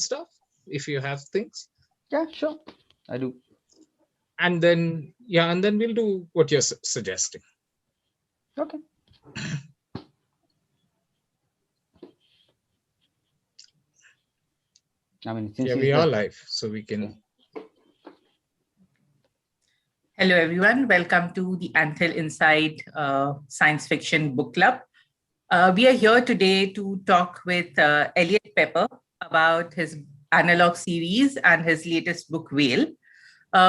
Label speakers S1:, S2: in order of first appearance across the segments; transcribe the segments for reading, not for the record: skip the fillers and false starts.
S1: stuff if you have things.
S2: Yeah, sure. I do.
S1: And then, yeah, and then we'll do what you're suggesting.
S2: Okay. I mean, since
S1: Yeah,
S2: he's
S1: we are
S2: the
S1: live, so we can.
S3: Hello, everyone. Welcome to the Until Inside Science Fiction Book Club. We are here today to talk with Eliot Peper about his analog series and his latest book, Whale.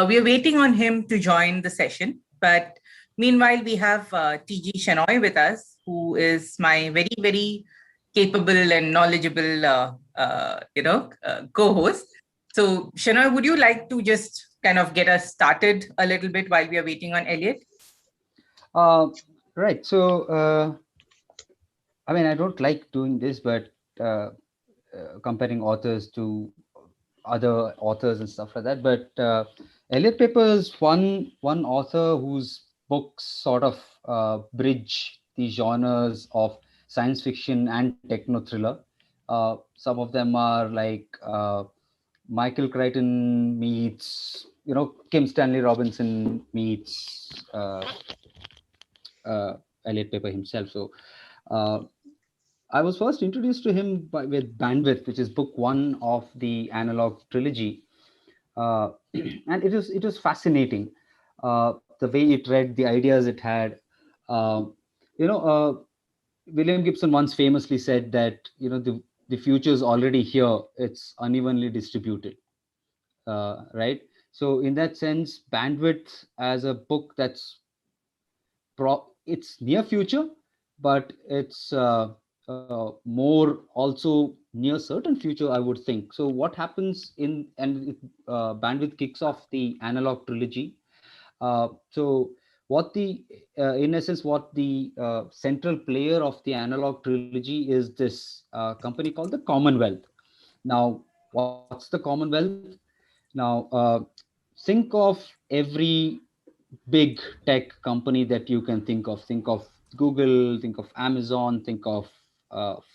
S3: We are waiting on him to join the session, but meanwhile, we have TG Shenoy with us, who is my very, very capable and knowledgeable, co-host. So, Shenoy, would you like to just kind of get us started a little bit while we are waiting on Eliot?
S2: Right. So, I mean, I don't like doing this, but comparing authors to other authors and stuff like that. But Eliot Peper is one author whose books sort of bridge the genres of science fiction and techno thriller. Some of them are like Michael Crichton meets, Kim Stanley Robinson meets Eliot Peper himself. So I was first introduced to him with Bandwidth, which is book one of the analog trilogy, and it was fascinating. The way it read, the ideas it had. Uh, you know, William Gibson once famously said that the future is already here; it's unevenly distributed, right? So in that sense, Bandwidth as a book that's it's near future, but it's more also near certain future, I would think. So what happens Bandwidth kicks off the analog trilogy. So what the in essence, what the central player of the analog trilogy is this company called the Commonwealth. Now, what's the Commonwealth? Now, think of every big tech company that you can think of. Think of Google, think of Amazon, think of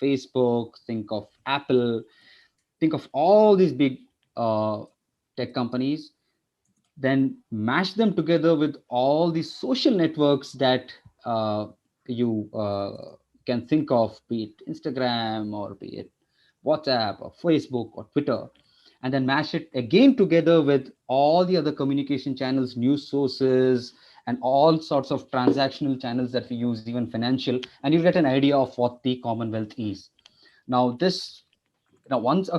S2: Facebook, think of Apple, think of all these big tech companies, then mash them together with all these social networks that you can think of, be it Instagram or be it WhatsApp or Facebook or Twitter, and then mash it again together with all the other communication channels, news sources, and all sorts of transactional channels that we use, even financial, and you get an idea of what the Commonwealth is. Now, once a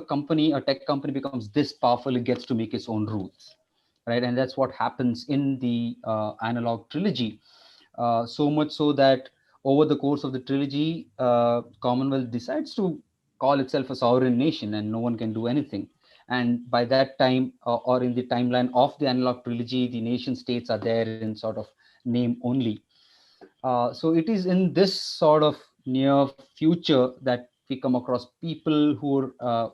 S2: tech company becomes this powerful, it gets to make its own rules, right? And that's what happens in the analog trilogy. So much so that over the course of the trilogy, Commonwealth decides to call itself a sovereign nation, and no one can do anything. And by that time, or in the timeline of the analog trilogy, the nation states are there in sort of name only. So it is in this sort of near future that we come across people who are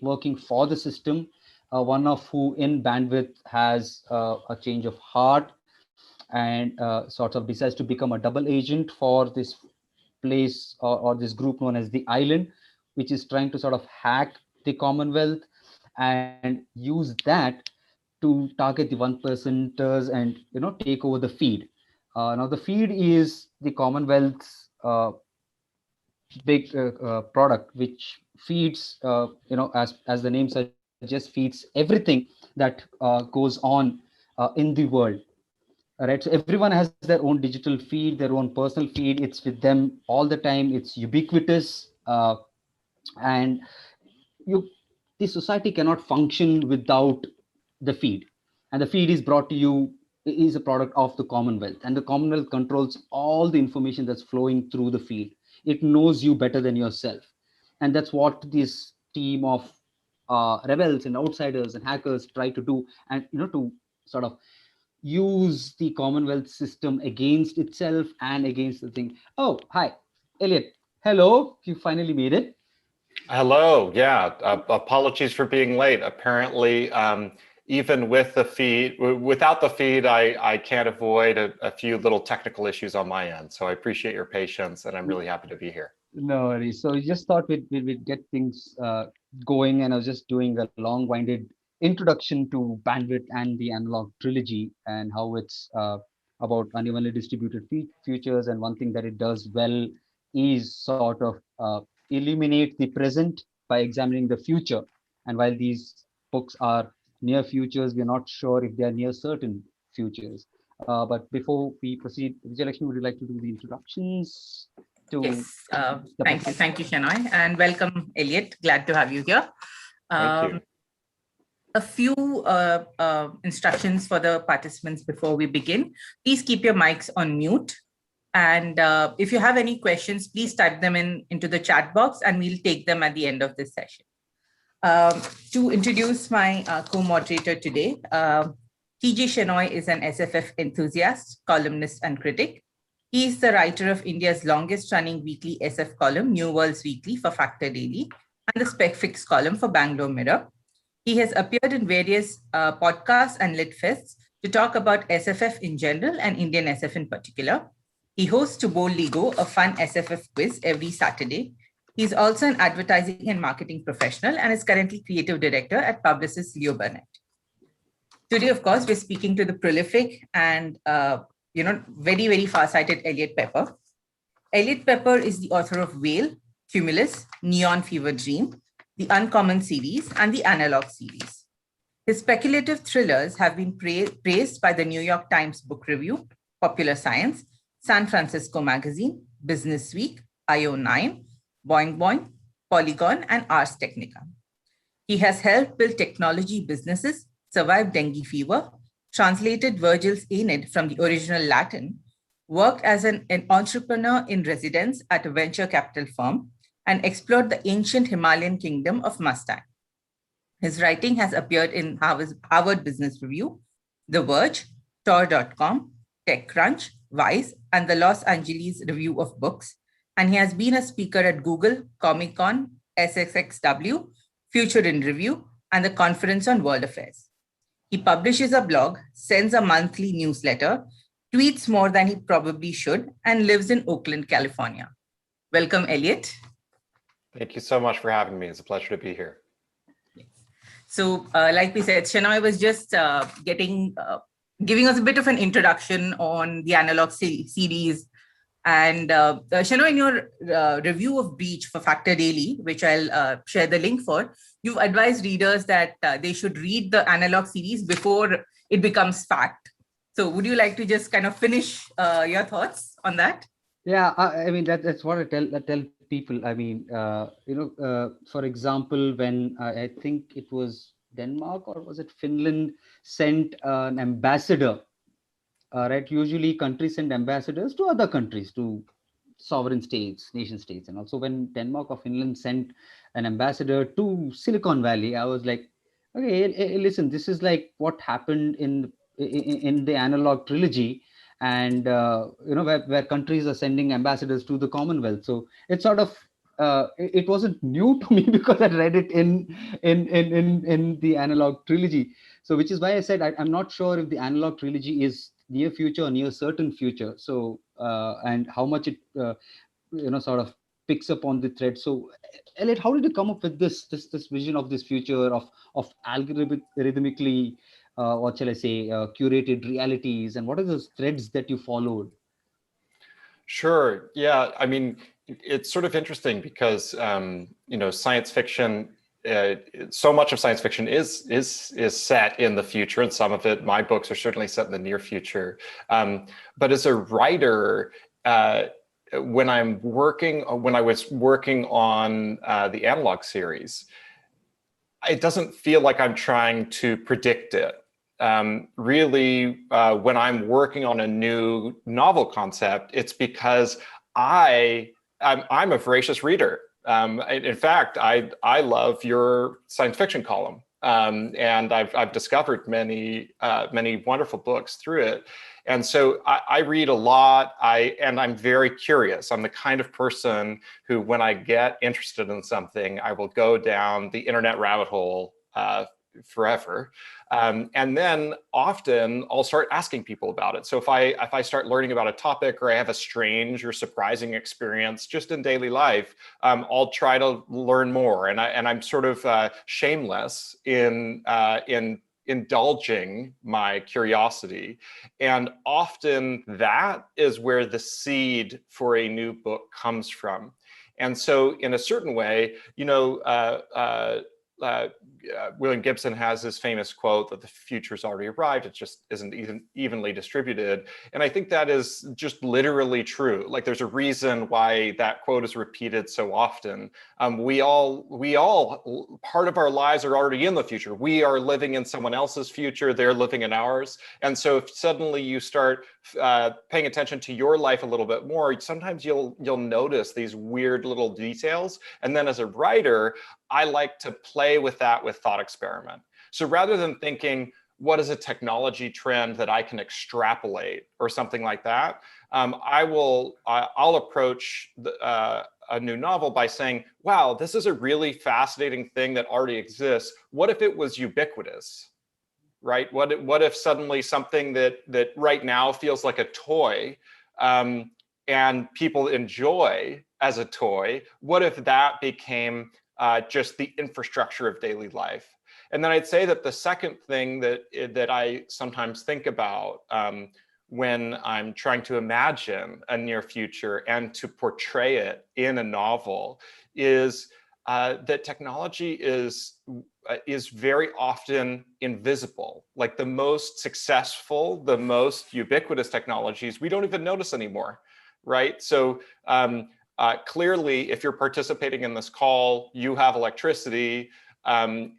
S2: working for the system, one of who in Bandwidth has a change of heart and sort of decides to become a double agent for this place, or this group known as the Island, which is trying to sort of hack the Commonwealth and use that to target the 1%ers and take over the feed. Now the feed is the Commonwealth's big product, which feeds, as the name suggests, feeds everything that goes on in the world. All right, so everyone has their own digital feed, their own personal feed. It's with them all the time. It's ubiquitous, and you the society cannot function without the feed. And the feed is brought to you, is a product of the Commonwealth, and the Commonwealth controls all the information that's flowing through the feed. It knows you better than yourself, and that's what this team of rebels and outsiders and hackers try to do, and to sort of use the Commonwealth system against itself and against the thing. Oh, hi, Eliot. Hello, you finally made it.
S4: Hello. Yeah. Apologies for being late. Apparently, even with the feed, without the feed, I can't avoid a few little technical issues on my end. So I appreciate your patience, and I'm really happy to be here.
S2: No worries. So we just thought we'd get things going and I was just doing a long-winded introduction to bandwidth and the analog trilogy and how it's about unevenly distributed futures. And one thing that it does well is sort of illuminate the present by examining the future. And while these books are near futures, we're not sure if they are near certain futures. But before we proceed, Vijayalakshmi, would you like to do the introductions to
S3: Yes,
S2: the
S3: thank you.
S2: podcast?
S3: Thank you, Shenoy. And welcome, Eliot. Glad to have you here.
S4: Thank you.
S3: A few instructions for the participants before we begin. Please keep your mics on mute. And if you have any questions, please type them into the chat box and we'll take them at the end of this session. To introduce my co-moderator today, TJ Shenoy is an SFF enthusiast, columnist, and critic. He is the writer of India's longest-running weekly SF column, New Worlds Weekly for Factor Daily, and the SpecFix column for Bangalore Mirror. He has appeared in various podcasts and lit fests to talk about SFF in general and Indian SF in particular. He hosts To Boldly Go, a fun SFF quiz every Saturday. He's also an advertising and marketing professional and is currently creative director at publicist Leo Burnett. Today, of course, we're speaking to the prolific and very, very far-sighted Eliot Peper. Eliot Peper is the author of Whale, Cumulus, Neon Fever Dream, the Uncommon series, and the Analog series. His speculative thrillers have been praised by the New York Times Book Review, Popular Science, San Francisco Magazine, Business Week, IO9, Boing Boing, Polygon, and Ars Technica. He has helped build technology businesses, survived dengue fever, translated Virgil's Aeneid from the original Latin, worked as an entrepreneur in residence at a venture capital firm, and explored the ancient Himalayan kingdom of Mustang. His writing has appeared in Harvard Business Review, The Verge, Tor.com, TechCrunch, Vice, and the Los Angeles Review of Books, and he has been a speaker at Google, Comic-Con, SXXW, Future in Review, and the Conference on World Affairs. He publishes a blog, sends a monthly newsletter, tweets more than he probably should, and lives in Oakland, California. Welcome, Eliot.
S4: Thank you so much for having me. It's a pleasure to be here.
S3: So, like we said, Shenoy was just giving us a bit of an introduction on the analog series. And Shenoy, in your review of Breach for Factor Daily, which I'll share the link for, you've advised readers that they should read the analog series before it becomes fact. So would you like to just kind of finish your thoughts on that?
S2: Yeah, I mean, that's what I tell people. I mean, for example, when I think it was Denmark or was it Finland sent an ambassador, right? Usually countries send ambassadors to other countries, to sovereign states, nation states. And also when Denmark or Finland sent an ambassador to Silicon Valley, I was like, okay, listen, this is like what happened in the analog trilogy, and where countries are sending ambassadors to the Commonwealth. So it's sort of it wasn't new to me because I read it in the analog trilogy. So which is why I said I'm not sure if the analog trilogy is near future or near certain future. So and how much it sort of picks up on the thread. So Eliot, how did you come up with this vision of this future of algorithmically what shall I say, curated realities, and what are those threads that you followed?
S4: Sure. Yeah. I mean, it's sort of interesting because science fiction. So much of science fiction is set in the future, and some of it, my books, are certainly set in the near future. But as a writer, when I was working on the analog series, it doesn't feel like I'm trying to predict it. Really, when I'm working on a new novel concept, it's because I'm a voracious reader. In fact, I love your science fiction column, and I've discovered many wonderful books through it. And so I read a lot. And I'm very curious. I'm the kind of person who, when I get interested in something, I will go down the internet rabbit hole forever. And then often I'll start asking people about it. So if I start learning about a topic, or I have a strange or surprising experience just in daily life, I'll try to learn more. And I'm sort of shameless in indulging my curiosity. And often that is where the seed for a new book comes from. And so in a certain way, William Gibson has this famous quote that the future's already arrived, it just isn't even evenly distributed. And I think that is just literally true. Like, there's a reason why that quote is repeated so often. We all, part of our lives are already in the future. We are living in someone else's future, they're living in ours. And so if suddenly you start paying attention to your life a little bit more, sometimes you'll notice these weird little details. And then as a writer, I like to play with that with thought experiment. So rather than thinking, what is a technology trend that I can extrapolate or something like that, I'll approach a new novel by saying, wow, this is a really fascinating thing that already exists. What if it was ubiquitous, right? What if suddenly something that right now feels like a toy and people enjoy as a toy, what if that became just the infrastructure of daily life? And then I'd say that the second thing that I sometimes think about when I'm trying to imagine a near future and to portray it in a novel is that technology is very often invisible. Like, the most successful, the most ubiquitous technologies, we don't even notice anymore, right? So clearly, if you're participating in this call, you have electricity. We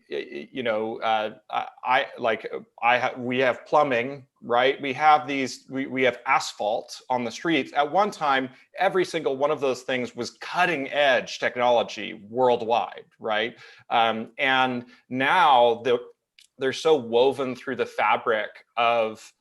S4: have plumbing, right? We have we have asphalt on the streets. At one time, every single one of those things was cutting edge technology worldwide, right? And now they're so woven through the fabric of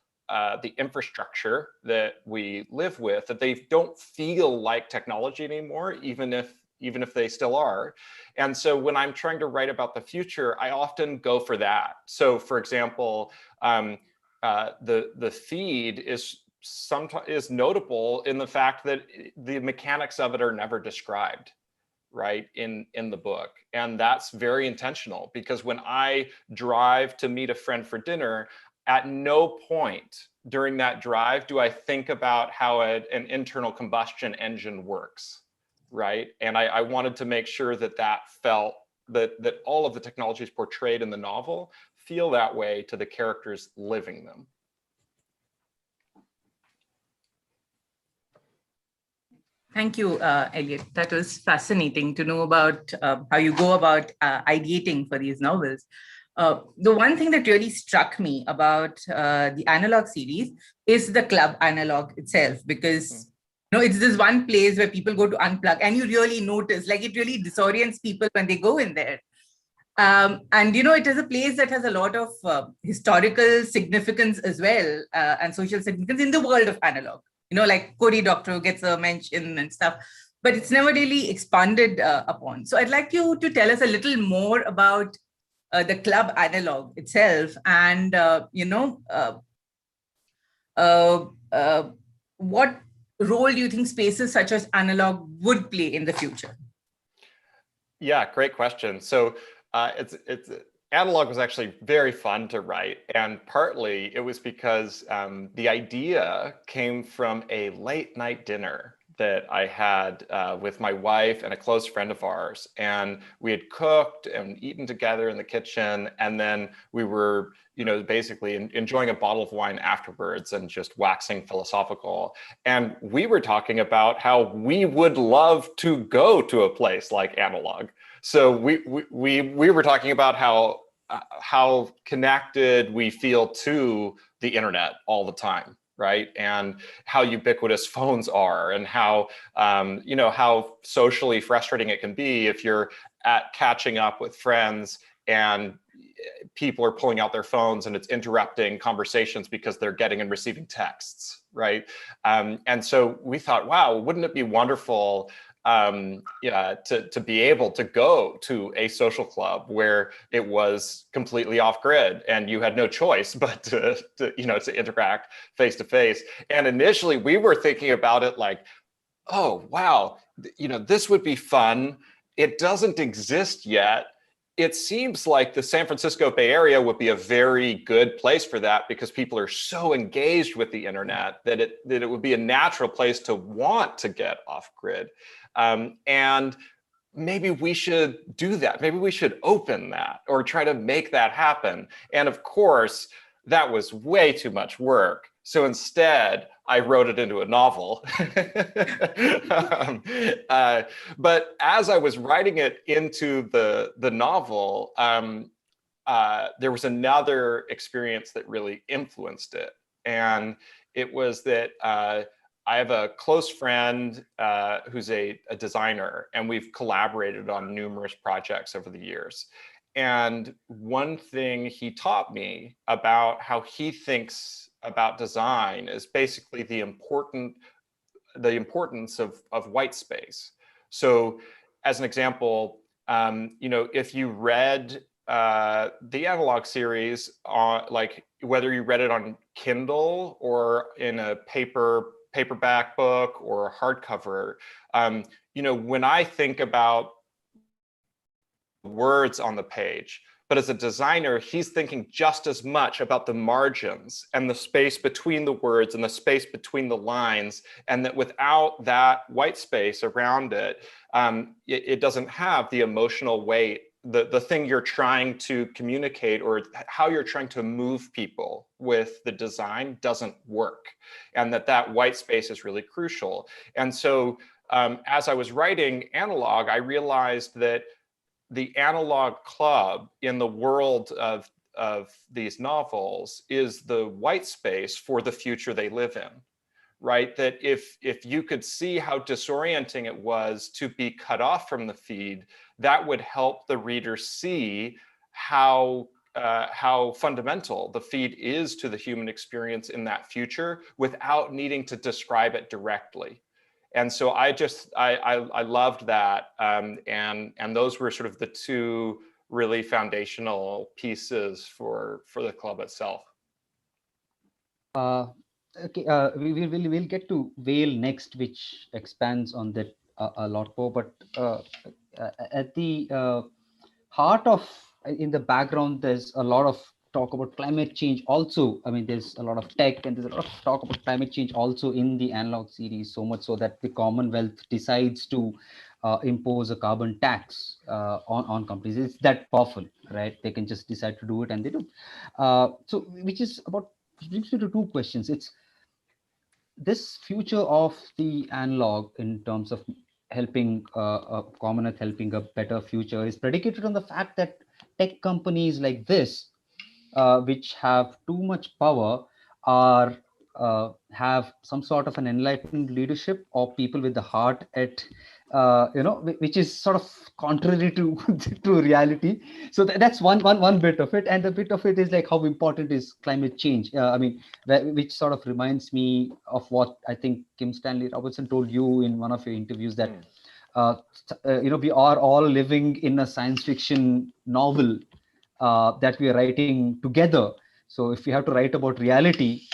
S4: the infrastructure that we live with that they don't feel like technology anymore, even if they still are. And so when I'm trying to write about the future, I often go for that. So for example, the feed is notable in the fact that the mechanics of it are never described, right, in the book. And that's very intentional, because when I drive to meet a friend for dinner, at no point during that drive do I think about how an internal combustion engine works, right? And I wanted to make sure that felt that all of the technologies portrayed in the novel feel that way to the characters living them.
S3: Thank you, Eliot. That was fascinating to know about how you go about ideating for these novels. The one thing that really struck me about the analog series is the club analog itself, because it's this one place where people go to unplug, and you really notice, like, it really disorients people when they go in there. And it is a place that has a lot of historical significance as well, and social significance in the world of analog. Like Cory Doctorow gets a mention and stuff, but it's never really expanded upon. So I'd like you to tell us a little more about the club analog itself, and what role do you think spaces such as analog would play in the future?
S4: Yeah, great question. So analog was actually very fun to write, and partly it was because the idea came from a late night dinner that I had with my wife and a close friend of ours. And we had cooked and eaten together in the kitchen. And then we were, basically enjoying a bottle of wine afterwards and just waxing philosophical. And we were talking about how we would love to go to a place like Analog. So we were talking about how connected we feel to the internet all the time, right? And how ubiquitous phones are, and how how socially frustrating it can be if you're catching up with friends and people are pulling out their phones and it's interrupting conversations because they're getting and receiving texts, right? And so we thought, wow, wouldn't it be wonderful yeah, to be able to go to a social club where it was completely off grid and you had no choice but to interact face to face. And initially we were thinking about it like, oh, wow, this would be fun. It doesn't exist yet. It seems like the San Francisco Bay Area would be a very good place for that because people are so engaged with the internet that it would be a natural place to want to get off grid. And maybe we should do that. Maybe we should open that or try to make that happen. And of course, that was way too much work. So instead, I wrote it into a novel. But as I was writing it into the novel, there was another experience that really influenced it. And it was that I have a close friend who's a designer, and we've collaborated on numerous projects over the years. And one thing he taught me about how he thinks about design is basically the importance of white space. So as an example, if you read the analog series, like whether you read it on Kindle or in a paperback book or a hardcover, when I think about words on the page, but as a designer, he's thinking just as much about the margins and the space between the words and the space between the lines, and that without that white space around it, it doesn't have the emotional weight, the thing you're trying to communicate or how you're trying to move people with the design doesn't work, and that white space is really crucial. And so as I was writing Analog, I realized that the analog club in the world of these novels is the white space for the future they live in, right? That if you could see how disorienting it was to be cut off from the feed, that would help the reader see how fundamental the feed is to the human experience in that future without needing to describe it directly. And so I loved that, and those were sort of the two really foundational pieces for the club itself.
S2: Okay, we'll get to Whale next, which expands on that a lot more. But at the heart of, in the background, there's a lot of talk about climate change also. I mean, there's a lot of tech and there's a lot of talk about climate change also in the Analog series, so much so that the Commonwealth decides to impose a carbon tax on companies. It's that powerful, right? They can just decide to do it, and they do. So which is about, brings me to two questions. It's this future of the analog in terms of helping Commonwealth, helping a better future, is predicated on the fact that tech companies like this, which have too much power, are have some sort of an enlightened leadership, or people with the heart at which is sort of contrary to to reality. So that's one bit of it, and the bit of it is like how important is climate change. I mean, which sort of reminds me of what I think Kim Stanley Robertson told you in one of your interviews, that we are all living in a science fiction novel that we are writing together. So if we have to write about reality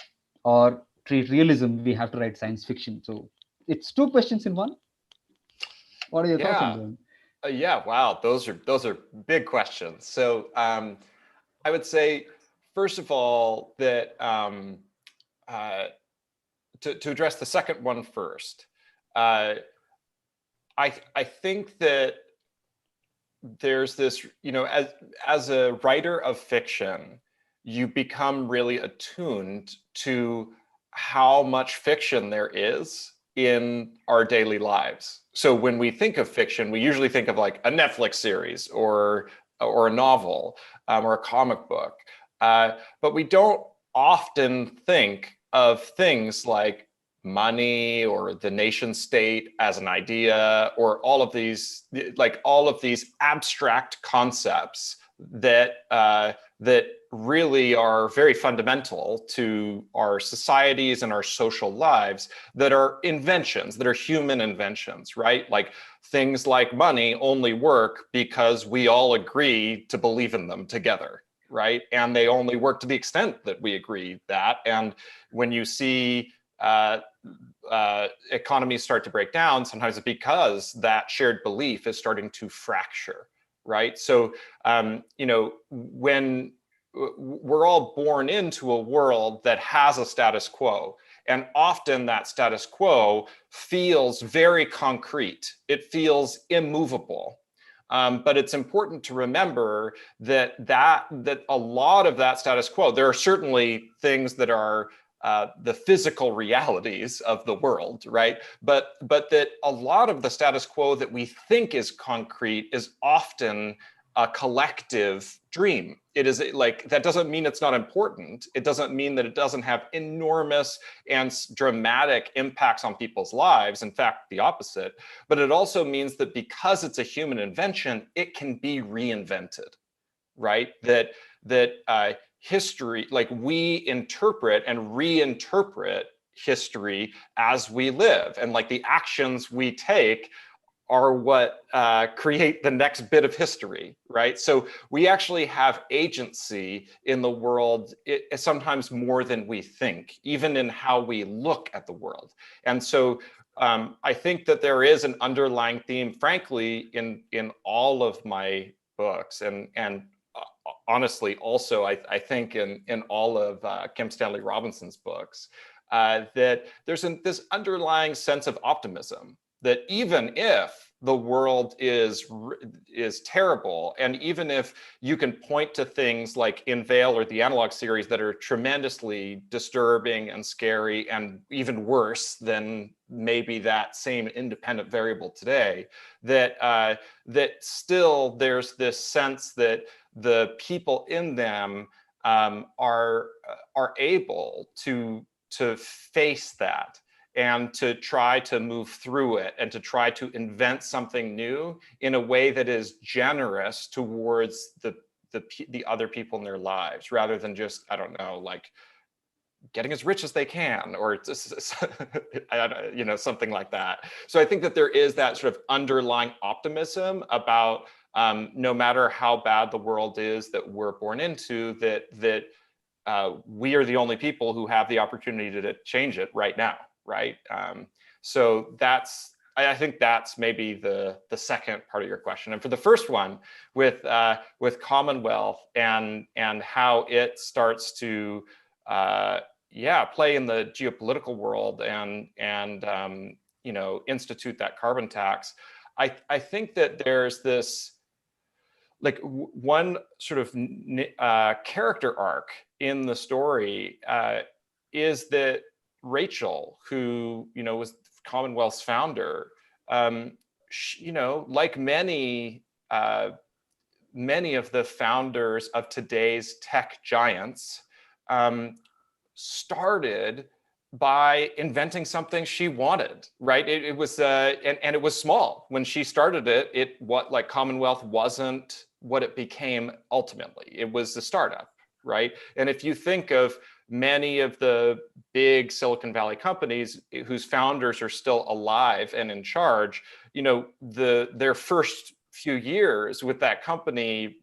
S2: or treat realism, we have to write science fiction. So it's two questions in one. What are your thoughts on them?
S4: Yeah, wow, those are big questions. So I would say, first of all, that to address the second one first, I think that there's this, as a writer of fiction, you become really attuned to how much fiction there is in our daily lives. So when we think of fiction, we usually think of like a Netflix series or a novel or a comic book, but we don't often think of things like money or the nation state as an idea, or all of these abstract concepts that really are very fundamental to our societies and our social lives, that are inventions, that are human inventions, right? Like things like money only work because we all agree to believe in them together, right? And they only work to the extent that we agree that. And when you see economies start to break down, sometimes it's because that shared belief is starting to fracture, right? So, when we're all born into a world that has a status quo, and often that status quo feels very concrete. It feels immovable. But it's important to remember that a lot of that status quo, there are certainly things that are the physical realities of the world, right? But that a lot of the status quo that we think is concrete is often a collective dream. It is like, that doesn't mean it's not important. It doesn't mean that it doesn't have enormous and dramatic impacts on people's lives. In fact, the opposite. But it also means that because it's a human invention, it can be reinvented, right? That history, like we interpret and reinterpret history as we live, and like the actions we take are what create the next bit of history, right? So we actually have agency in the world, sometimes more than we think, even in how we look at the world. And so I think that there is an underlying theme, frankly, in all of my books, and honestly, also, I think in all of Kim Stanley Robinson's books, that there's this underlying sense of optimism, that even if the world is terrible, and even if you can point to things like in Veil or the Analog series that are tremendously disturbing and scary and even worse than maybe that same independent variable today, that still there's this sense that the people in them are able to face that, and to try to move through it, and to try to invent something new in a way that is generous towards the other people in their lives, rather than just, I don't know, like getting as rich as they can, or just, something like that. So I think that there is that sort of underlying optimism about no matter how bad the world is that we're born into, that we are the only people who have the opportunity to change it right now. Right. So I think that's maybe the second part of your question. And for the first one, with Commonwealth and how it starts to play in the geopolitical world and institute that carbon tax, I think that there's this, like, one sort of character arc in the story is that Rachel, who was Commonwealth's founder, like many of the founders of today's tech giants, started by inventing something she wanted, right? It was and it was small when she started it. Like Commonwealth wasn't what it became ultimately. It was a startup, right? And if you think of many of the big Silicon Valley companies whose founders are still alive and in charge, their first few years with that company,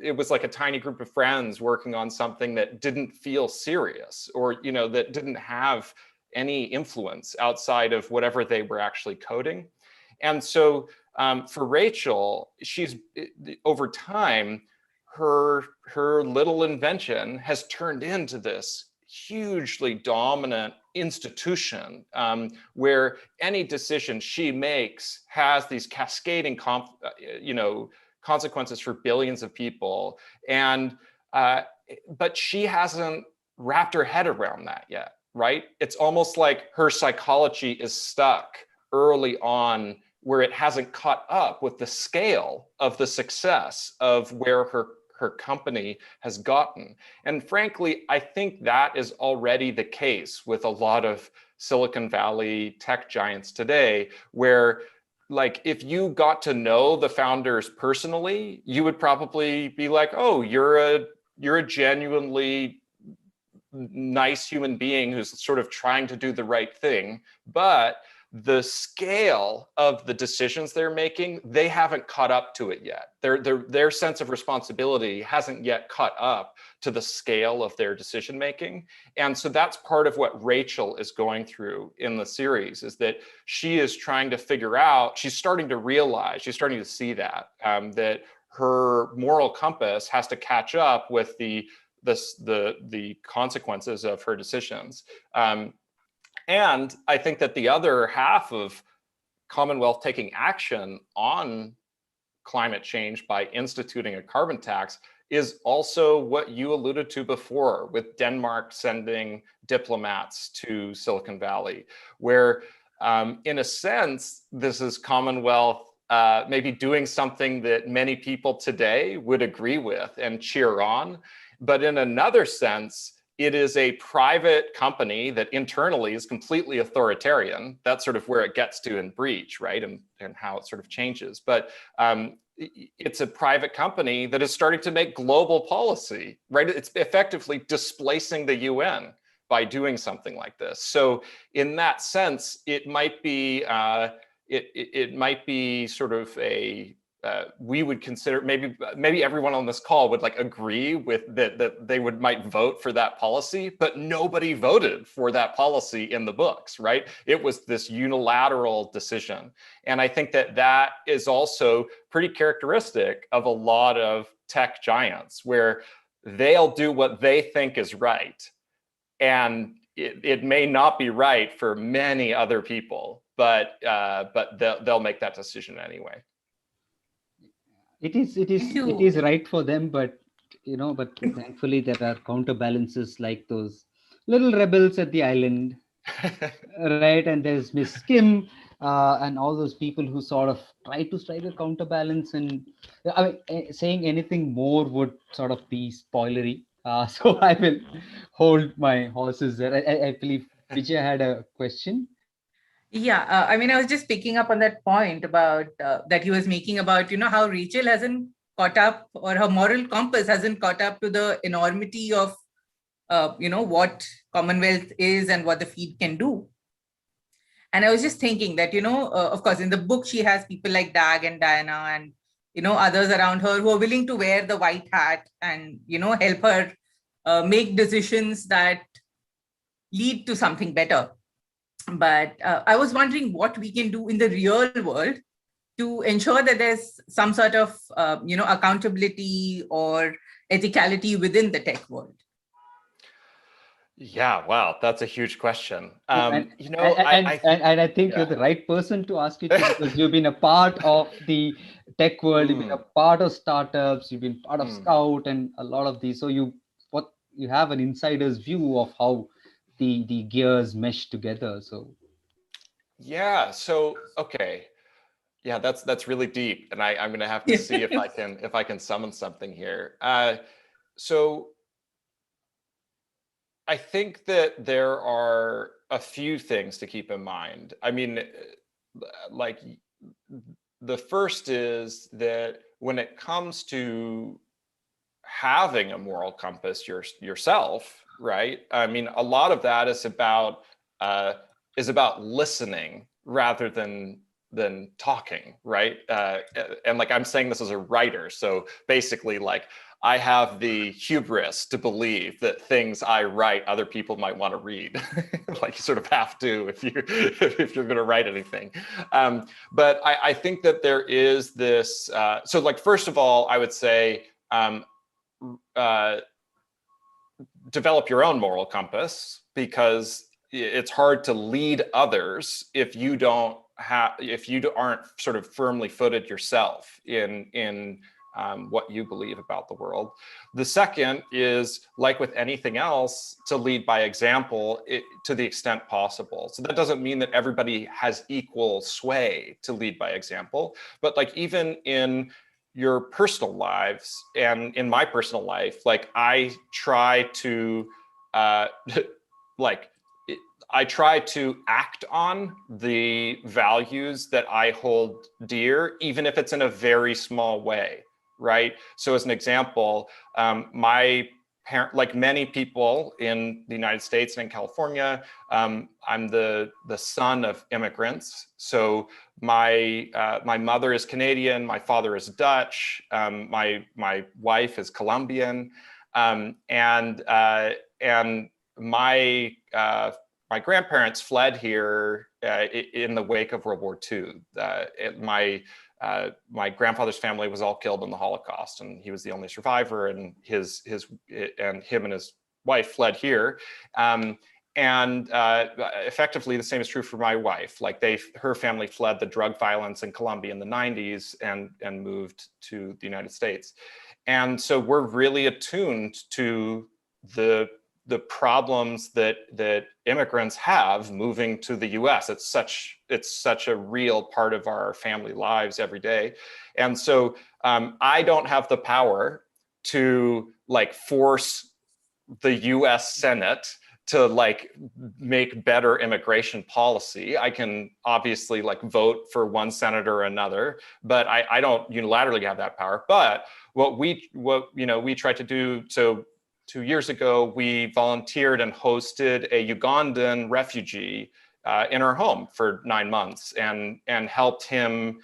S4: it was like a tiny group of friends working on something that didn't feel serious, or that didn't have any influence outside of whatever they were actually coding. And so for Rachel, she's over time, her little invention has turned into this hugely dominant institution where any decision she makes has these cascading consequences for billions of people. And but she hasn't wrapped her head around that yet, right? It's almost like her psychology is stuck early on, where it hasn't caught up with the scale of the success of where her company has gotten. And frankly, I think that is already the case with a lot of Silicon Valley tech giants today, where like if you got to know the founders personally, you would probably be like, oh, you're a genuinely nice human being who's sort of trying to do the right thing. But the scale of the decisions they're making, they haven't caught up to it yet. Their sense of responsibility hasn't yet caught up to the scale of their decision making. And so that's part of what Rachel is going through in the series, is that she is trying to figure out, she's starting to realize, she's starting to see that, that her moral compass has to catch up with the consequences of her decisions. And I think that the other half of Commonwealth taking action on climate change by instituting a carbon tax is also what you alluded to before, with Denmark sending diplomats to Silicon Valley, where in a sense, this is Commonwealth maybe doing something that many people today would agree with and cheer on. But in another sense, it is a private company that internally is completely authoritarian. That's sort of where it gets to in Breach, right? And how it sort of changes. But it's a private company that is starting to make global policy, right? It's effectively displacing the UN by doing something like this. So in that sense, it might be it might be sort of a we would consider, maybe everyone on this call would like agree with that they might vote for that policy, but nobody voted for that policy in the books, right? It was this unilateral decision. And I think that is also pretty characteristic of a lot of tech giants, where they'll do what they think is right. And it may not be right for many other people, but they'll make that decision anyway.
S2: It is right for them, but but thankfully there are counterbalances, like those little rebels at the island, right? And there's Miss Kim and all those people who sort of try to strike a counterbalance. And I mean, saying anything more would sort of be spoilery. So I will hold my horses there. I believe Vijay had a question.
S3: Yeah, I mean, I was just picking up on that point about that he was making about, how Rachel hasn't caught up, or her moral compass hasn't caught up to the enormity of, what Commonwealth is and what the feed can do. And I was just thinking that, of course, in the book, she has people like Dag and Diana and, others around her who are willing to wear the white hat and, help her make decisions that lead to something better. But I was wondering what we can do in the real world to ensure that there's some sort of, accountability or ethicality within the tech world.
S4: Yeah, wow, that's a huge question.
S2: And I think you're the right person to ask it to, because you've been a part of the tech world, you've been a part of startups, you've been part of Scout and a lot of these. So you have an insider's view of how the gears mesh together. So
S4: yeah, so okay, yeah, that's really deep, and I'm going to have to see if I can summon something here. So I think that there are a few things to keep in mind. I mean, like, the first is that when it comes to having a moral compass yourself, right? I mean, a lot of that is about listening rather than talking, right? And like, I'm saying this as a writer, so basically, like, I have the hubris to believe that things I write other people might want to read. Like, you sort of have to if you're going to write anything. But I think that there is this. So, like, first of all, I would say develop your own moral compass, because it's hard to lead others if you aren't sort of firmly footed yourself in what you believe about the world. The second is, like with anything else, to lead by example to the extent possible. So that doesn't mean that everybody has equal sway to lead by example, but like, even in your personal lives and in my personal life, like, I try to like, I try to act on the values that I hold dear, even if it's in a very small way, right? So as an example, my parent, like many people in the United States and in California, I'm the son of immigrants. So my mother is Canadian, my father is Dutch, my wife is Colombian, and my grandparents fled here in the wake of World War II. My grandfather's family was all killed in the Holocaust, and he was the only survivor. And him and his wife fled here. Effectively, the same is true for my wife. Like her family fled the drug violence in Colombia in the 90s and moved to the United States. And so we're really attuned to the problems that immigrants have moving to the US. It's such a real part of our family lives every day. And so I don't have the power to like force the US Senate to like make better immigration policy. I can obviously like vote for one senator or another, but I don't unilaterally have that power. But what we try to do, so 2 years ago, we volunteered and hosted a Ugandan refugee in our home for 9 months and helped him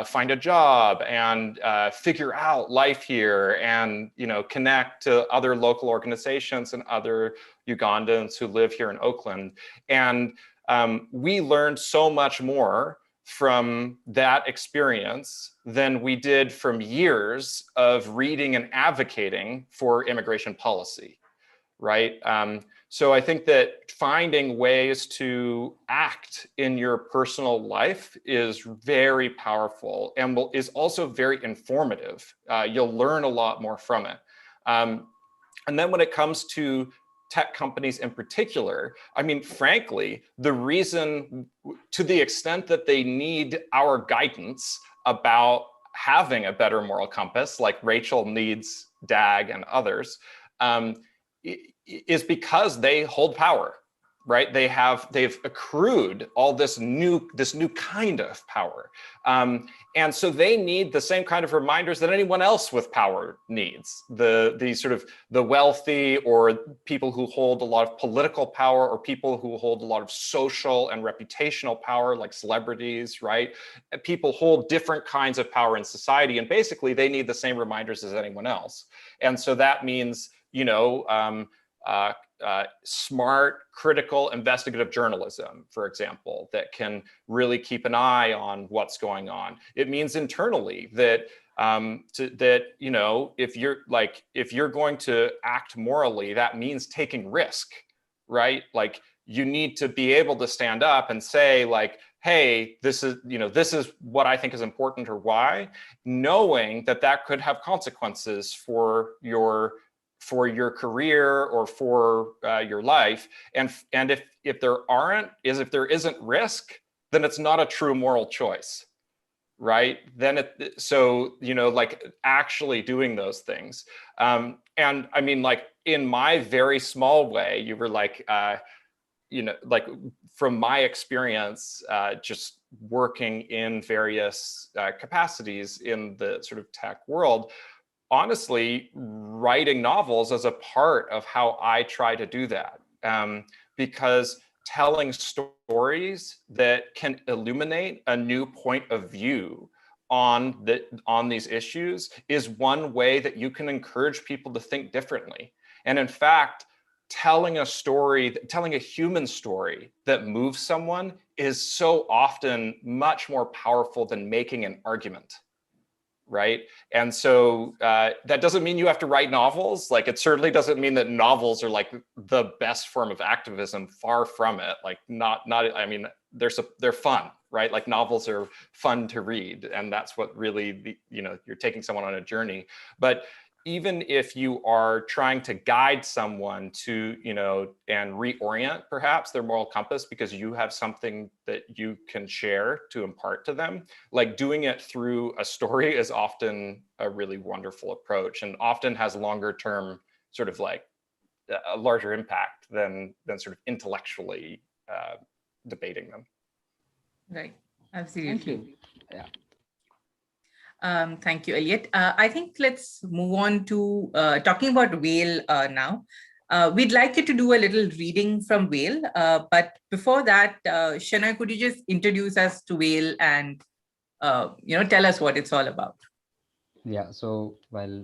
S4: find a job and figure out life here and connect to other local organizations and other Ugandans who live here in Oakland. And we learned so much more from that experience than we did from years of reading and advocating for immigration policy, right? So I think that finding ways to act in your personal life is very powerful and is also very informative. You'll learn a lot more from it. And then when it comes to tech companies in particular, I mean, frankly, the reason, to the extent that they need our guidance about having a better moral compass, like Rachel needs DAG and others, is because they hold power, right? They've accrued all this new kind of power. And so they need the same kind of reminders that anyone else with power needs. The sort of the wealthy, or people who hold a lot of political power, or people who hold a lot of social and reputational power, like celebrities, right? People hold different kinds of power in society, and basically they need the same reminders as anyone else. And so that means, smart, critical, investigative journalism, for example, that can really keep an eye on what's going on. It means internally that if you're going to act morally, that means taking risk, right? Like you need to be able to stand up and say, like, hey, this is what I think is important, or why, knowing that could have consequences for your career or for your life. And if there isn't risk, then it's not a true moral choice, right? Then like actually doing those things. And I mean, like in my very small way, you were like, like from my experience, just working in various capacities in the sort of tech world, honestly, writing novels is a part of how I try to do that, because telling stories that can illuminate a new point of view on these issues is one way that you can encourage people to think differently. And in fact, telling a human story that moves someone is so often much more powerful than making an argument. Right. And so that doesn't mean you have to write novels. Like, it certainly doesn't mean that novels are like the best form of activism. Far from it. Like I mean, they're fun, right? Like novels are fun to read. And that's what really, you're taking someone on a journey. But even if you are trying to guide someone to, and reorient perhaps their moral compass because you have something that you can share to impart to them, like doing it through a story is often a really wonderful approach, and often has longer term sort of like a larger impact than sort of intellectually debating them.
S3: Right. Absolutely.
S2: Thank you. Yeah.
S3: Thank you, Eliot. I think let's move on to talking about whale now. We'd like you to do a little reading from whale, but before that, Shenoy, could you just introduce us to whale and tell us what it's all about?
S2: Yeah, so while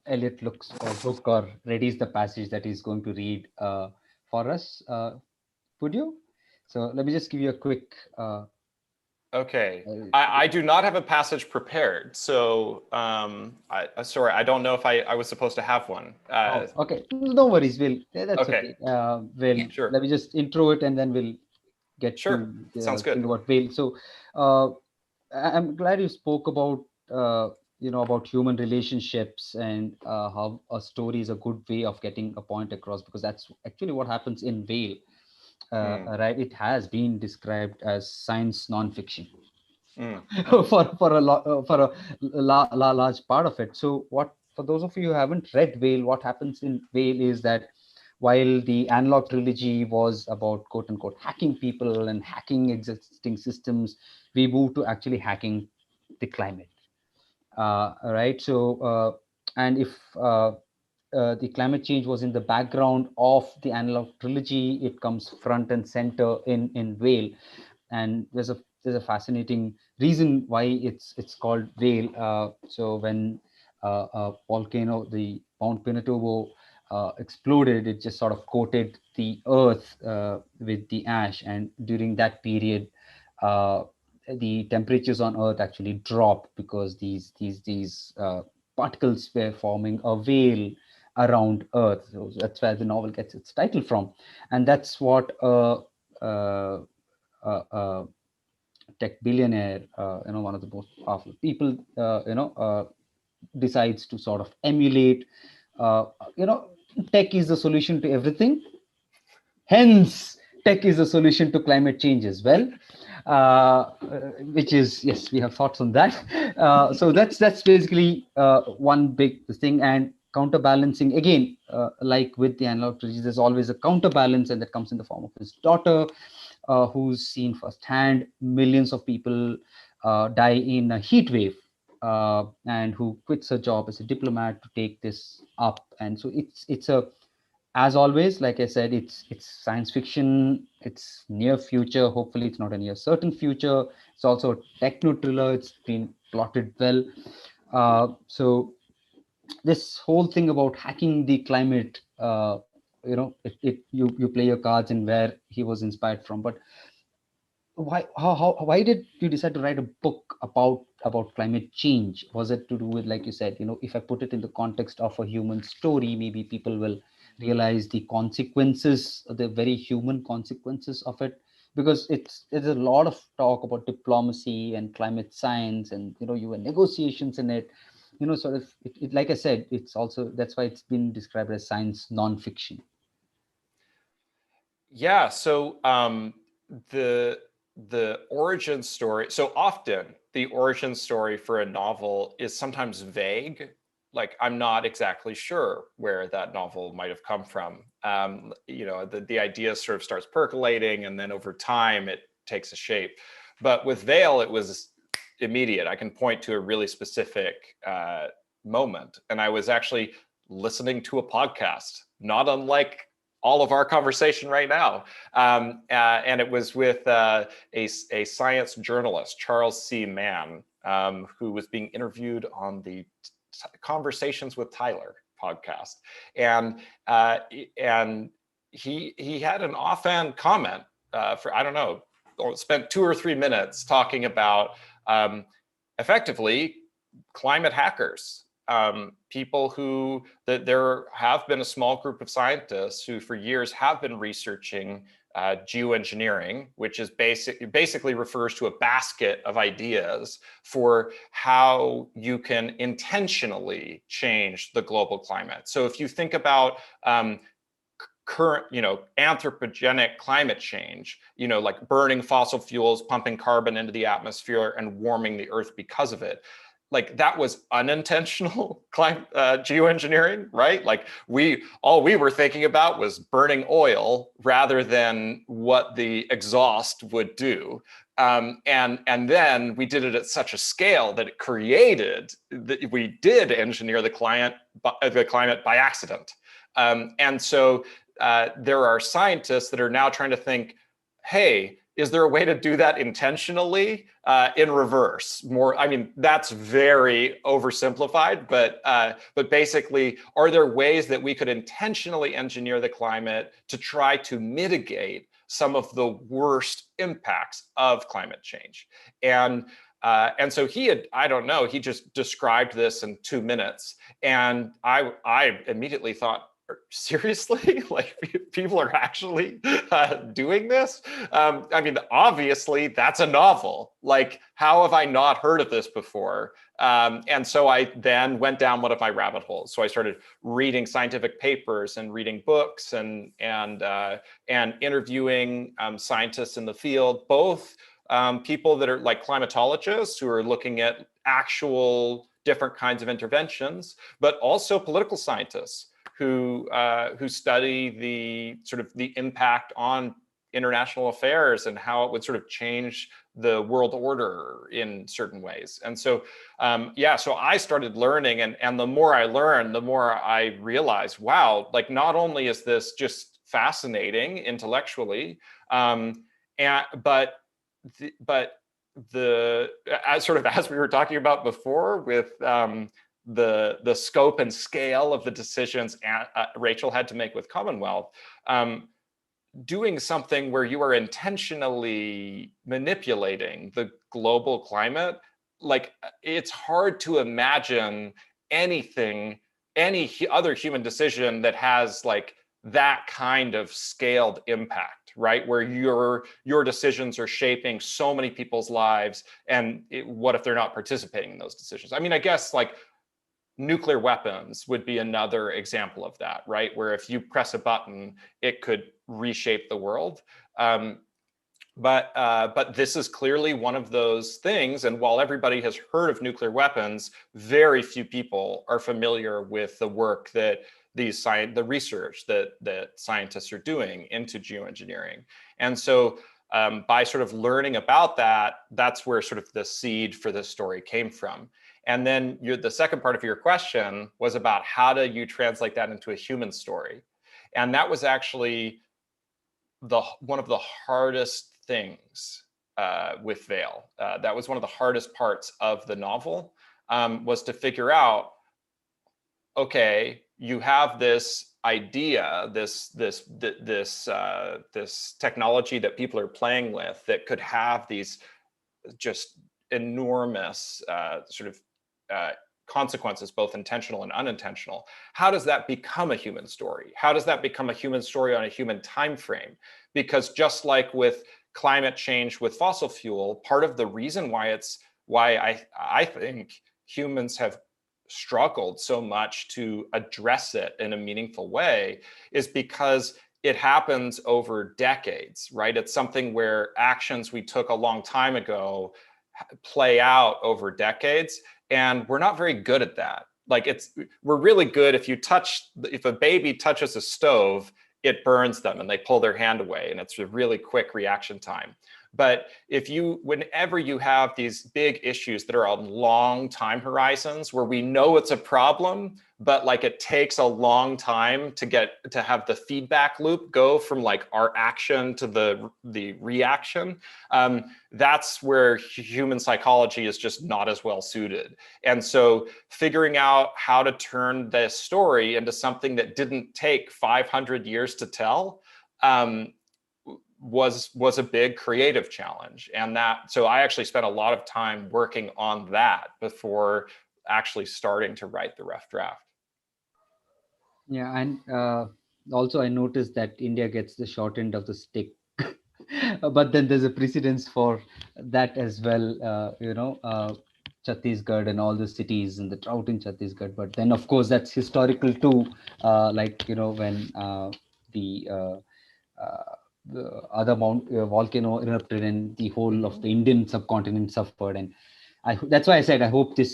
S2: Elliot looks for a book or readies the passage that he's going to read for us, would you? So let me just give you a quick.
S4: Okay, I do not have a passage prepared, so sorry, I don't know if I was supposed to have one.
S2: Okay, no worries, that's
S4: okay. Sure.
S2: Let me just intro it and then we'll get
S4: Sure.
S2: to
S4: Sounds good.
S2: think about whale. So I'm glad you spoke about about human relationships and how a story is a good way of getting a point across, because that's actually what happens in whale. Right, it has been described as science non-fiction for a large part of it. So what, for those of you who haven't read whale, what happens in whale is that while the analog trilogy was about quote unquote hacking people and hacking existing systems, we moved to actually hacking the climate. Right, so and if the climate change was in the background of the analog trilogy, it comes front and center in whale. And there's a fascinating reason why it's called whale. So when a volcano, the Mount Pinatubo, exploded, it just sort of coated the earth with the ash, and during that period the temperatures on earth actually dropped because these particles were forming a veil around earth. So that's where the novel gets its title from, and that's what tech billionaire, one of the most powerful people, decides to sort of emulate. Tech is the solution to everything. Hence, tech is the solution to climate change as well. Which is, yes, we have thoughts on that. So that's basically one big thing. And counterbalancing, again, like with the analog trilogy, there's always a counterbalance, and that comes in the form of his daughter, who's seen firsthand millions of people die in a heat wave, and who quits her job as a diplomat to take this up. And so it's a, as always, like I said, it's science fiction, it's near future, hopefully it's not a near certain future. It's also a techno thriller, it's been plotted well. So this whole thing about hacking the climate, you play your cards and where he was inspired from. But why did you decide to write a book about climate change? Was it to do with, like you said, if I put it in the context of a human story, maybe people will realize the consequences, the very human consequences of it? Because there's a lot of talk about diplomacy and climate science, and you have negotiations in it, sort of it, like I said, it's also, that's why it's been described as science non-fiction.
S4: Yeah, so the origin story, so often the origin story for a novel is sometimes vague. Like, I'm not exactly sure where that novel might have come from. The idea sort of starts percolating, and then over time it takes a shape. But with Vale, it was immediate. I can point to a really specific moment. And I was actually listening to a podcast, not unlike all of our conversation right now. And it was with a science journalist, Charles C. Mann, who was being interviewed on the Conversations with Tyler podcast. And he had an offhand comment for, I don't know, spent 2 or 3 minutes talking about effectively climate hackers. People who, that there have been a small group of scientists who for years have been researching geoengineering, which is basically refers to a basket of ideas for how you can intentionally change the global climate. So if you think about current, anthropogenic climate change, like burning fossil fuels, pumping carbon into the atmosphere and warming the earth because of it, like that was unintentional geoengineering, right? Like all we were thinking about was burning oil rather than what the exhaust would do. And then we did it at such a scale that it created that we did engineer the climate by accident. And so there are scientists that are now trying to think, hey, is there a way to do that intentionally in reverse? I mean, that's very oversimplified, but basically, are there ways that we could intentionally engineer the climate to try to mitigate some of the worst impacts of climate change? And so I don't know, he just described this in 2 minutes. And I immediately thought, seriously, like people are actually doing this? I mean, obviously that's a novel. Like, how have I not heard of this before? And so I then went down one of my rabbit holes. So I started reading scientific papers and reading books and interviewing scientists in the field, both people that are like climatologists who are looking at actual different kinds of interventions, but also political scientists who study the sort of the impact on international affairs and how it would sort of change the world order in certain ways. And so, so I started learning, and the more I learned, the more I realized, wow, like not only is this just fascinating intellectually, but as we were talking about before with the scope and scale of the decisions Rachel had to make with Commonwealth, doing something where you are intentionally manipulating the global climate, like it's hard to imagine any other human decision that has like that kind of scaled impact, right? Where your decisions are shaping so many people's lives, and what if they're not participating in those decisions? I mean, I guess like nuclear weapons would be another example of that, right? Where if you press a button, it could reshape the world. But this is clearly one of those things. And while everybody has heard of nuclear weapons, very few people are familiar with the work that the research that scientists are doing into geoengineering. And so by sort of learning about that, that's where sort of the seed for this story came from. And then the second part of your question was about how do you translate that into a human story? And that was actually one of the hardest things with Vale. That was one of the hardest parts of the novel, was to figure out, okay, you have this idea, this technology that people are playing with that could have these just enormous consequences, both intentional and unintentional. How does that become a human story? How does that become a human story on a human time frame? Because just like with climate change with fossil fuel, part of the reason why I think humans have struggled so much to address it in a meaningful way is because it happens over decades, right? It's something where actions we took a long time ago play out over decades, and we're not very good at that. Like we're really good if a baby touches a stove, it burns them and they pull their hand away, and it's a really quick reaction time. But whenever you have these big issues that are on long time horizons where we know it's a problem, but like it takes a long time to have the feedback loop go from like our action to the reaction, that's where human psychology is just not as well suited. And so figuring out how to turn this story into something that didn't take 500 years to tell, was a big creative challenge. And so I actually spent a lot of time working on that before actually starting to write the rough draft.
S2: Yeah, and also I noticed that India gets the short end of the stick, but then there's a precedence for that as well. Chhattisgarh and all the cities and the drought in Chhattisgarh. But then, of course, that's historical too. When the other volcano erupted and the whole of the Indian subcontinent suffered. And that's why I said I hope this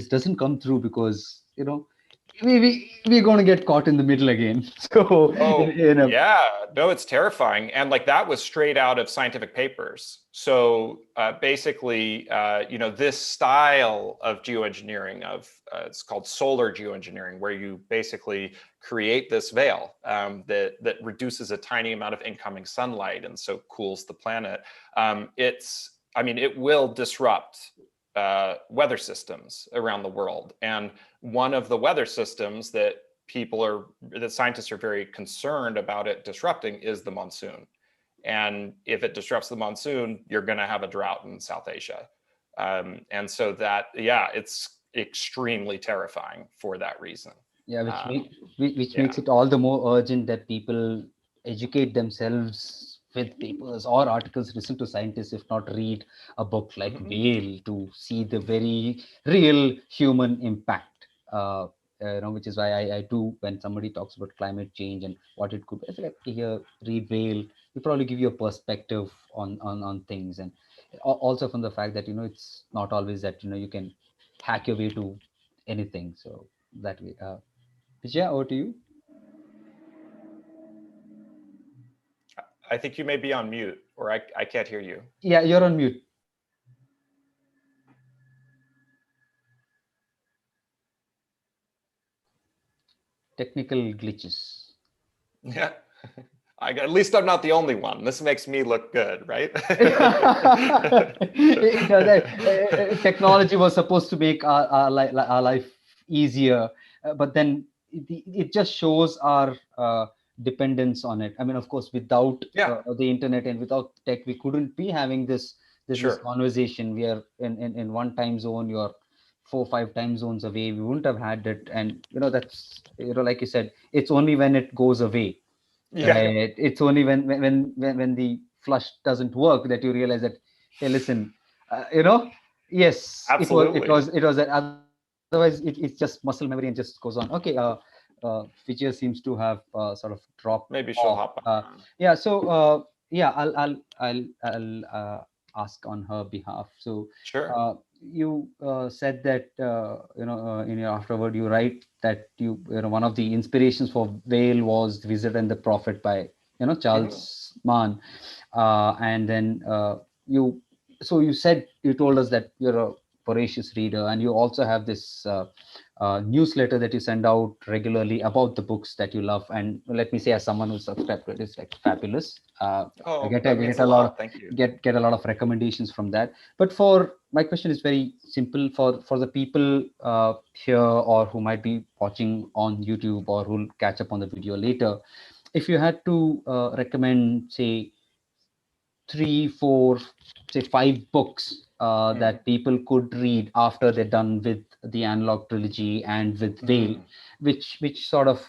S2: doesn't come through, because we're going to get caught in the middle again. So
S4: yeah, no, it's terrifying. And like that was straight out of scientific papers. So basically, this style of geoengineering it's called solar geoengineering, where you basically create this veil that reduces a tiny amount of incoming sunlight and so cools the planet. It will disrupt weather systems around the world. And one of the weather systems that scientists are very concerned about it disrupting is the monsoon. And if it disrupts the monsoon, you're going to have a drought in South Asia. And so it's extremely terrifying for that reason.
S2: Yeah, which makes it all the more urgent that people educate themselves with papers or articles, listen to scientists, if not read a book like Whale to see the very real human impact. Which is why I do, when somebody talks about climate change and what it could be, I say, like, here, read Whale. We probably give you a perspective on things, and also from the fact that it's not always that you can hack your way to anything. So that way, Vijaya, over to you.
S4: I think you may be on mute, or I can't hear you.
S2: Yeah, you're on mute. Technical glitches.
S4: Yeah. At least I'm not the only one. This makes me look good, right?
S2: Technology was supposed to make our life easier, but then it just shows our dependence on it. I mean, of course, without the internet and without tech, we couldn't be having this conversation. We are in one time zone. You're 4 or 5 time zones away. We wouldn't have had it, and that's like you said, it's only when it goes away. Yeah. Right? It's only when the flush doesn't work that you realize that, hey, listen, yes,
S4: absolutely.
S2: It was otherwise it's just muscle memory and just goes on. Okay, Vijaya seems to have sort of dropped.
S4: Maybe she'll hop on.
S2: Yeah. So I'll ask on her behalf. So
S4: sure.
S2: You said that in your afterword you write that one of the inspirations for Whale was The Wizard and the Prophet by Charles Mann, and then you told us that you're a voracious reader, and you also have this newsletter that you send out regularly about the books that you love. And let me say, as someone who's subscribed to it, it's like fabulous. I get a lot of recommendations from that. But my question is very simple for the people here, or who might be watching on YouTube, or who'll catch up on the video later. If you had to recommend, say, 3, 4, say 5 books that people could read after they're done with the analog trilogy and with Whale, which sort of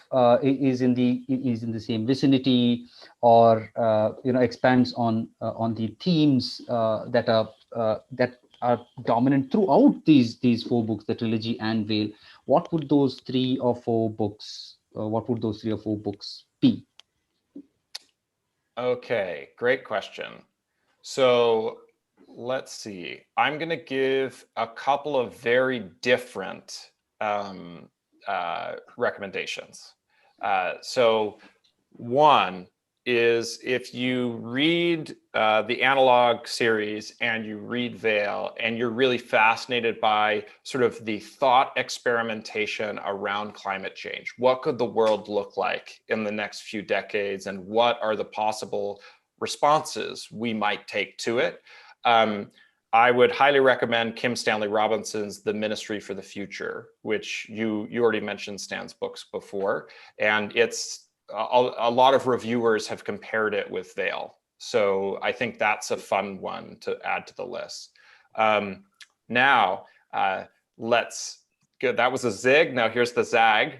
S2: is in the same vicinity, or expands on the themes that are dominant throughout these 4 books, the trilogy and Whale. What would those 3 or 4 books be?
S4: Okay, great question. So let's see. I'm going to give a couple of very different recommendations. So one is, if you read the analog series and you read Vale, and you're really fascinated by sort of the thought experimentation around climate change. What could the world look like in the next few decades, and what are the possible responses we might take to it? I would highly recommend Kim Stanley Robinson's The Ministry for the Future, which you already mentioned Stan's books before, and it's a lot of reviewers have compared it with Vale. So I think that's a fun one to add to the list. Now, let's go. That was a zig. Now here's the zag.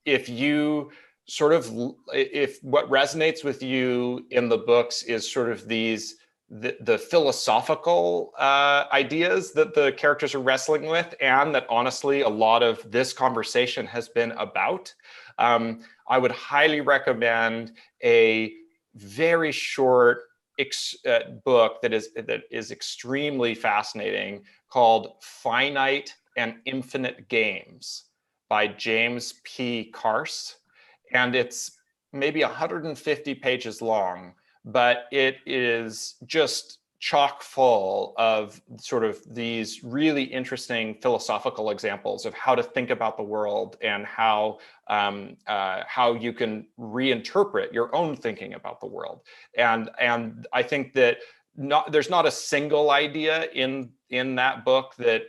S4: If what resonates with you in the books is sort of the philosophical ideas that the characters are wrestling with, and that honestly a lot of this conversation has been about, I would highly recommend a very short book that is extremely fascinating called Finite and Infinite Games by James P. Carse. And it's maybe 150 pages long, but it is just chock full of sort of these really interesting philosophical examples of how to think about the world and how you can reinterpret your own thinking about the world. And I think that there's not a single idea in that book that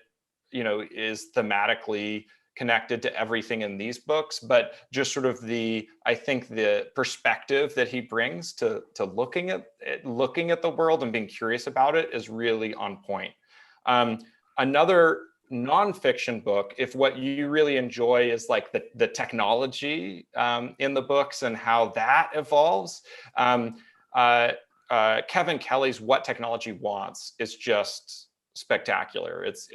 S4: is thematically connected to everything in these books, but just sort of I think the perspective that he brings to looking at the world and being curious about it is really on point. Another nonfiction book, if what you really enjoy is like the technology in the books and how that evolves, Kevin Kelly's What Technology Wants is just spectacular. It's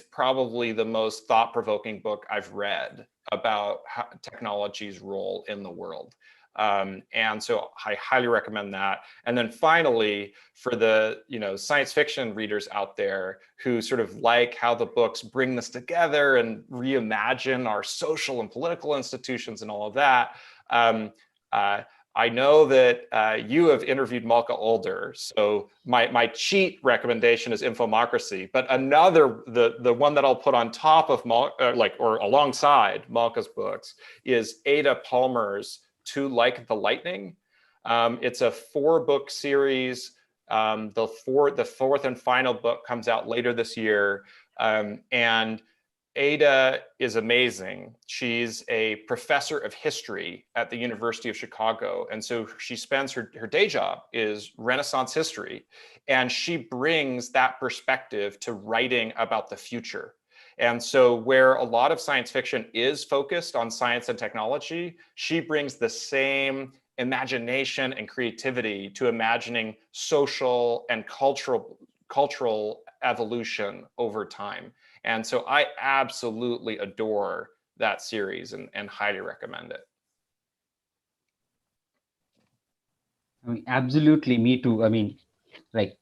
S4: probably the most thought-provoking book I've read about technology's role in the world. And so I highly recommend that. And then finally, for the science fiction readers out there who sort of like how the books bring this together and reimagine our social and political institutions and all of that, I know that you have interviewed Malka Older, so my cheat recommendation is Infomocracy. But another, the one that I'll put on top of or alongside Malka's books is Ada Palmer's To Like the Lightning. It's a 4-book series. The fourth and final book comes out later this year, and Ada is amazing. She's a professor of history at the University of Chicago. And so she spends her day job is Renaissance history. And she brings that perspective to writing about the future. And so where a lot of science fiction is focused on science and technology, she brings the same imagination and creativity to imagining social and cultural evolution over time. And so I absolutely adore that series and highly recommend it.
S2: I mean, absolutely, me too. I mean, like,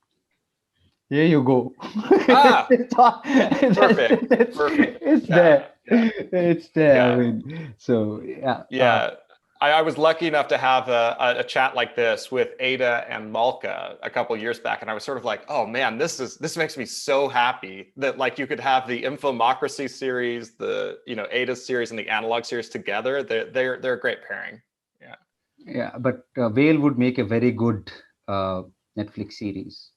S2: here you go.
S4: Perfect.
S2: Perfect. It's there.
S4: Yeah.
S2: It's there.
S4: Yeah.
S2: I mean, so yeah.
S4: Yeah. I was lucky enough to have a chat like this with Ada and Malka a couple of years back, and I was sort of like, oh man, this makes me so happy that like you could have the Infomocracy series, the Ada series, and the Analog series together. They're a great pairing. Yeah.
S2: Yeah, but Whale would make a very good Netflix series.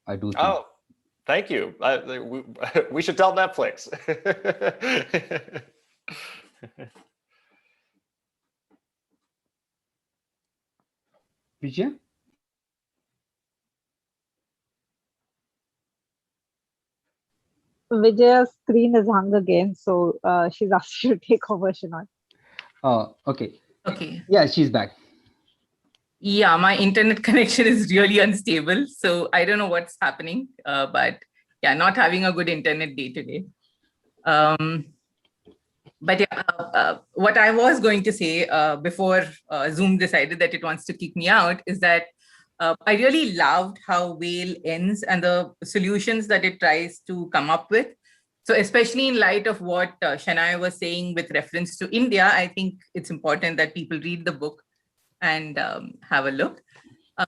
S2: I do think.
S4: Oh, thank you. We should tell Netflix.
S2: Vijay?
S5: Vijaya's screen is hung again, so she's asked you to take over, Shenoy.
S2: Okay.
S3: Okay.
S2: Yeah, she's back.
S3: Yeah, my internet connection is really unstable, so I don't know what's happening. But yeah, not having a good internet day today. But yeah, what I was going to say before Zoom decided that it wants to kick me out is that I really loved how Whale ends and the solutions that it tries to come up with. So especially in light of what Shenoy was saying with reference to India, I think it's important that people read the book and have a look.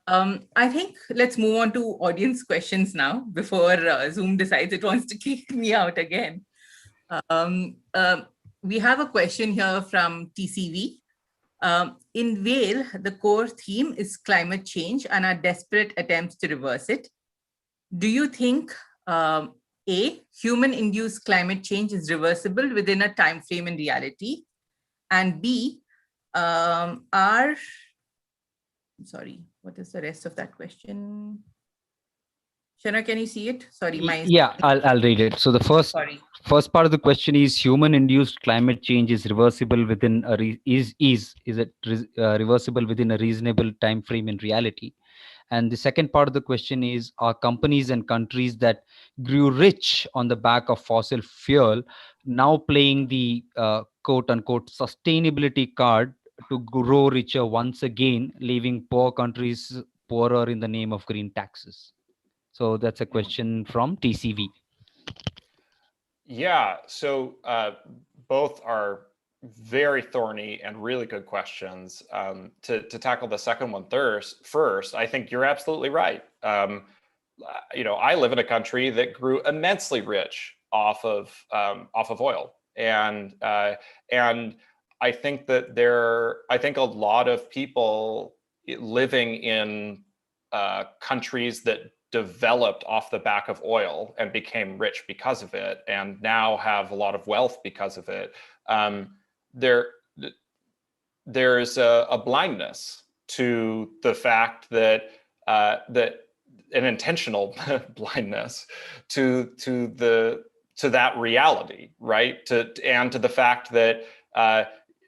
S3: I think let's move on to audience questions now before Zoom decides it wants to kick me out again. We have a question here from TCV. In Whale, the core theme is climate change and our desperate attempts to reverse it. Do you think A, human-induced climate change is reversible within a time frame in reality? And B, sorry, what is the rest of that question? Shenoy, can you see it? Sorry,
S2: Yeah, I'll read it. So the first part of the question is human-induced climate change is reversible within reversible within a reasonable time frame in reality? And the second part of the question is, are companies and countries that grew rich on the back of fossil fuel now playing the quote unquote sustainability card to grow richer once again, leaving poor countries poorer in the name of green taxes? So that's a question from TCV.
S4: Yeah, so both are very thorny and really good questions. To tackle the second one first, I think you're absolutely right. I live in a country that grew immensely rich off of oil, and I think that I think a lot of people living in countries that developed off the back of oil and became rich because of it, and now have a lot of wealth because of it. There's a blindness to the fact that an intentional blindness to that reality, right? And to the fact that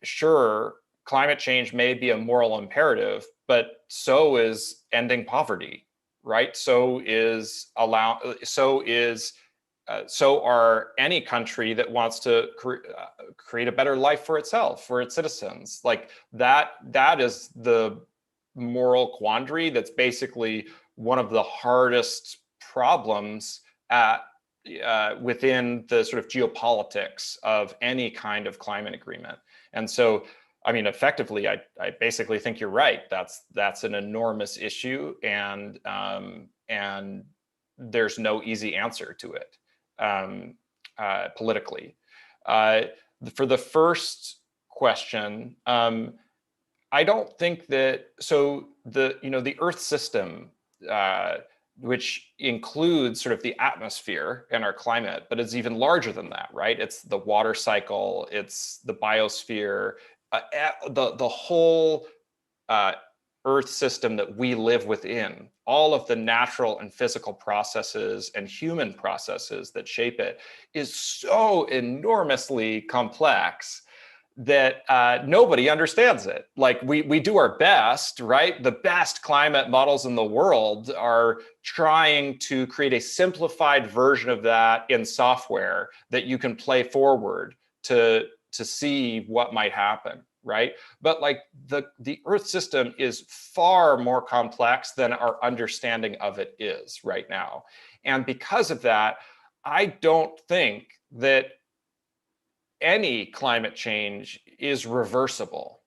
S4: sure, climate change may be a moral imperative, but so is ending poverty, right? So are any country that wants to create a better life for itself, for its citizens. Like that is the moral quandary that's basically one of the hardest problems within the sort of geopolitics of any kind of climate agreement. And so, I mean, effectively, I basically think you're right. That's an enormous issue, and there's no easy answer to it politically. For the first question, I don't think that, so the Earth system, which includes sort of the atmosphere and our climate, but it's even larger than that, right? It's the water cycle, it's the biosphere, the whole Earth system that we live within, all of the natural and physical processes and human processes that shape it is so enormously complex that nobody understands it. Like we do our best, right? The best climate models in the world are trying to create a simplified version of that in software that you can play forward to see what might happen, right? But like the Earth system is far more complex than our understanding of it is right now. And because of that, I don't think that any climate change is reversible.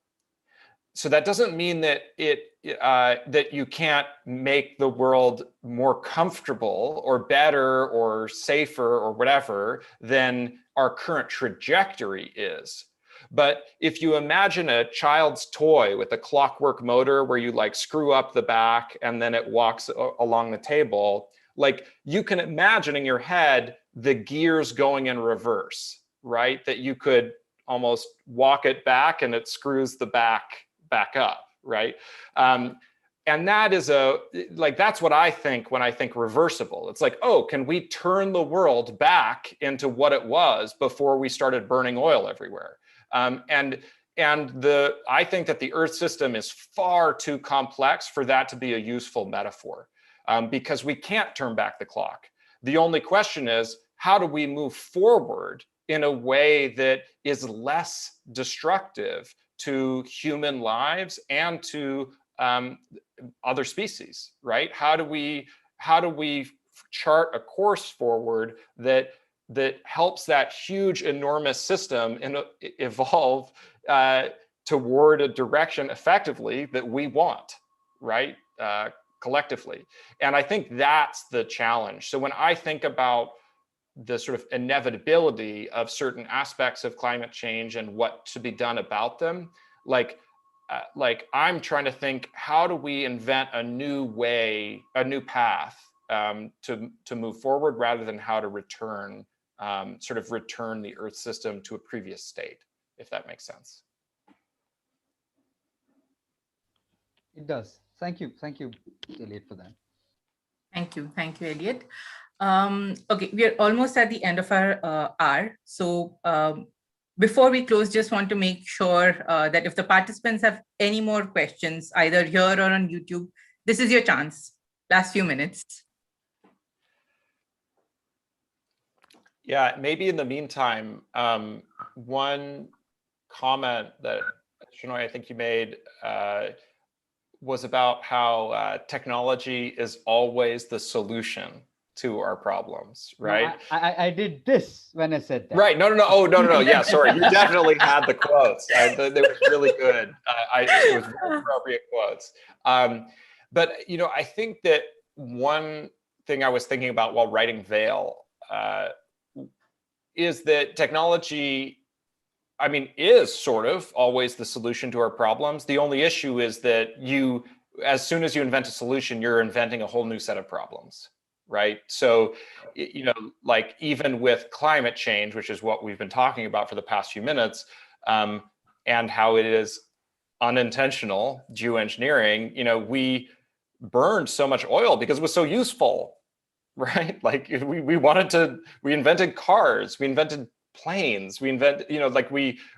S4: So that doesn't mean that that you can't make the world more comfortable or better or safer or whatever than our current trajectory is. But if you imagine a child's toy with a clockwork motor where you like screw up the back and then it walks along the table, like you can imagine in your head the gears going in reverse, right? That you could almost walk it back and it screws the back up, right? And that is that's what I think when I think reversible. It's like, oh, can we turn the world back into what it was before we started burning oil everywhere? I think that the Earth system is far too complex for that to be a useful metaphor, because we can't turn back the clock. The only question is, how do we move forward in a way that is less destructive to human lives and to other species, right? How do we chart a course forward that helps that huge, enormous system evolve toward a direction effectively that we want, right? Collectively. And I think that's the challenge. So when I think about the sort of inevitability of certain aspects of climate change and what to be done about them, like I'm trying to think, how do we invent a new way, a new path to move forward, rather than how to return the Earth system to a previous state, if that makes sense.
S2: It does. Thank you, Eliot, for that.
S3: Thank you, Eliot. Okay, we are almost at the end of our hour. So before we close, just want to make sure that if the participants have any more questions, either here or on YouTube, this is your chance. Last few minutes.
S4: Yeah, maybe in the meantime, one comment that, Shenoy, I think you made was about how technology is always the solution to our problems, right?
S2: No, I did this when I said that.
S4: Right. No. Oh, no. Yeah, sorry. You definitely had the quotes. They were really good. It was very appropriate quotes. But, I think that one thing I was thinking about while writing Veil is that technology, is sort of always the solution to our problems. The only issue is that as soon as you invent a solution, you're inventing a whole new set of problems. Right. So, like even with climate change, which is what we've been talking about for the past few minutes, and how it is unintentional geoengineering, we burned so much oil because it was so useful, right? Like we invented cars, we invented planes, we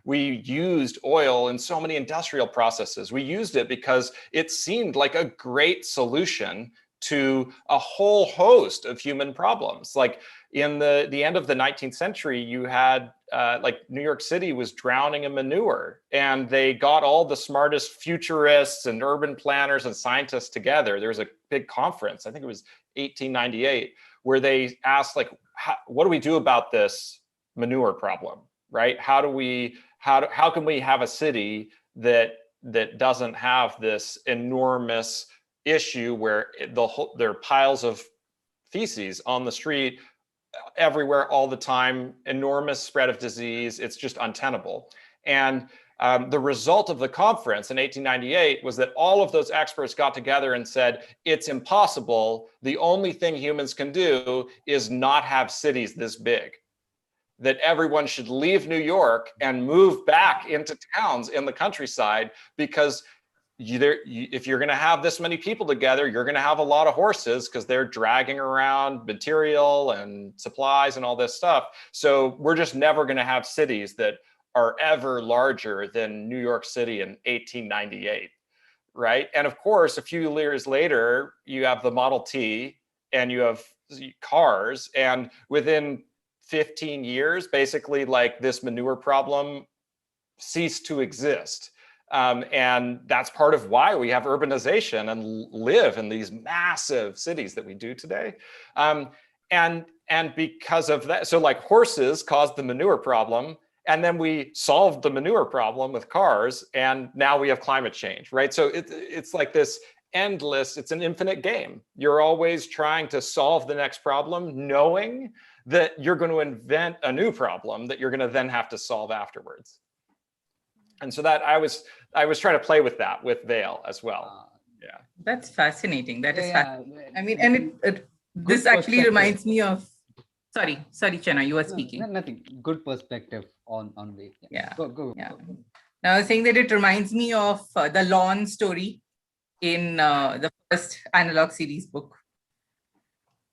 S4: used oil in so many industrial processes. We used it because it seemed like a great solution to a whole host of human problems. Like in the end of the 19th century, you had New York City was drowning in manure, and they got all the smartest futurists and urban planners and scientists together. There was a big conference, I think it was 1898, where they asked, what do we do about this manure problem, right? How can we have a city that doesn't have this enormous issue where there are piles of feces on the street everywhere all the time, enormous spread of disease. It's just untenable. And the result of the conference in 1898 was that all of those experts got together and said, it's impossible. The only thing humans can do is not have cities this big. That everyone should leave New York and move back into towns in the countryside, because if you're going to have this many people together, you're going to have a lot of horses because they're dragging around material and supplies and all this stuff. So we're just never going to have cities that are ever larger than New York City in 1898, right? And of course, a few years later, you have the Model T and you have cars, and within 15 years, basically, this manure problem ceased to exist. And that's part of why we have urbanization and live in these massive cities that we do today. And because of that, so horses caused the manure problem, and then we solved the manure problem with cars, and now we have climate change, right? So it's like this endless, it's an infinite game. You're always trying to solve the next problem, knowing that you're going to invent a new problem that you're going to then have to solve afterwards. And so that I was trying to play with that with Veil as well. Yeah,
S3: that's fascinating. That is fascinating. And this actually reminds me of. Sorry, Shenoy, you were speaking.
S2: No, nothing. Good perspective on Veil.
S3: Yeah.
S2: Go.
S3: Yeah. Now I was saying that it reminds me of the lawn story in the first analog series book,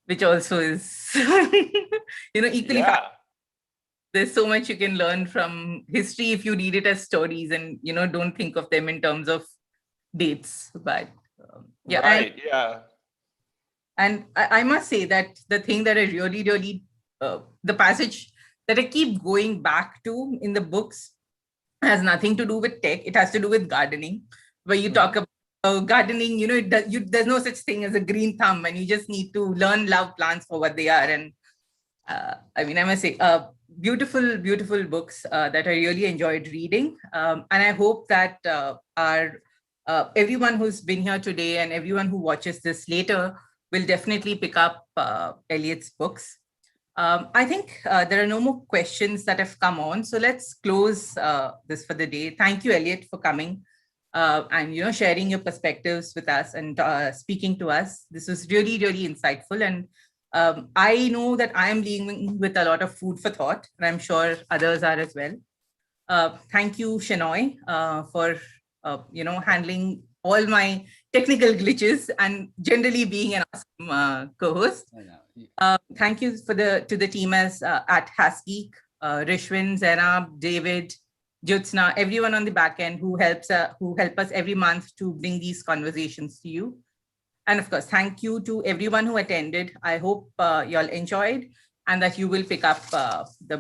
S3: which also is, equally fascinating. There's so much you can learn from history if you read it as stories and, don't think of them in terms of dates. But yeah.
S4: Right,
S3: And I must say that the thing that I really, the passage that I keep going back to in the books has nothing to do with tech. It has to do with gardening, where you talk about gardening, there's no such thing as a green thumb, and you just need to love plants for what they are. And I must say, beautiful books that I really enjoyed reading. And I hope that everyone who's been here today and everyone who watches this later will definitely pick up Eliot's books. I think there are no more questions that have come on. So let's close this for the day. Thank you, Eliot, for coming and sharing your perspectives with us and speaking to us. This was really insightful. And I know that I am leaving with a lot of food for thought, and I'm sure others are as well. Thank you, Shenoy, for handling all my technical glitches and generally being an awesome co-host. Thank you to the team at Hasgeek, Rishwin, Zainab, David, Jyotsna, everyone on the back end who help us every month to bring these conversations to you. And of course, thank you to everyone who attended. I hope you all enjoyed and that you will pick up the